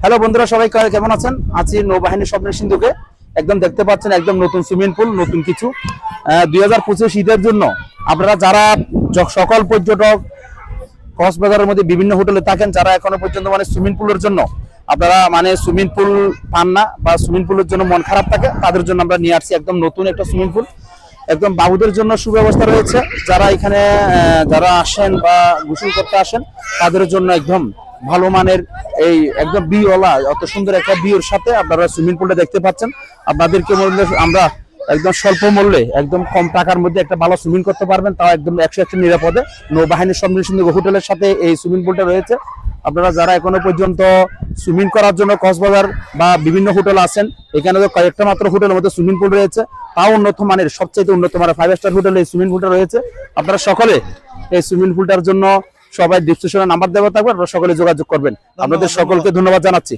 Hello বন্ধুরা, সবাই কেমন আছেন? আছি নৌবাহিনী স্বপ্নের সিন্ধুকে। একদম দেখতে পাচ্ছেন একদম নতুন সুইমিং পুল, নতুন কিছু 2025 ঈদের জন্য আপনারা যারা সকল পর্যটক কক্সবাজারের মধ্যে বিভিন্ন হোটেলে থাকেন, যারা এখনো পর্যন্ত সুইমিং পুলের জন্য আপনারা সুইমিং পুল পান না বা সুইমিং পুলের জন্য মন খারাপ থাকে, তাদের জন্য আমরা নিয়ে আসছি একদম নতুন একটা সুইমিং পুল। একদম বাবুদের জন্য সুব্যবস্থা রয়েছে। যারা এখানে যারা আসেন বা গোসল করতে আসেন তাদের জন্য একদম ভালো মানের এই একদম বিওয়ালা অত সুন্দর একটা বিওর সাথে আপনারা সুইমিং পুলটা দেখতে পাচ্ছেন। আপনাদেরকে আমরা একদম স্বল্প মূল্যে একদম কম টাকার মধ্যে একটা ভালো সুইমিং করতে পারবেন, তাও একদম 100% নিরাপদে। নৌবাহিনীর সম্মিলিত হোটেলের সাথে এই সুইমিং পুলটা রয়েছে। আপনারা যারা এখনো পর্যন্ত সুইমিং করার জন্য কক্সবাজার বা বিভিন্ন হোটেল আছেন, এখানে তো কয়েকটা মাত্র হোটেলের মধ্যে সুইমিং পুল রয়েছে, তাও উন্নত মানের, সবচেয়ে উন্নত মানের 5 স্টার হোটেলে এই সুইমিং পুলটা রয়েছে। আপনারা সকলে এই সুইমিং পুলটার জন্য সবাই ডিসক্রিপশনে নাম্বার দেওয়া থাকবে, আপনারা সকলে যোগাযোগ করবেন। আপনাদের সকলকে ধন্যবাদ জানাচ্ছি।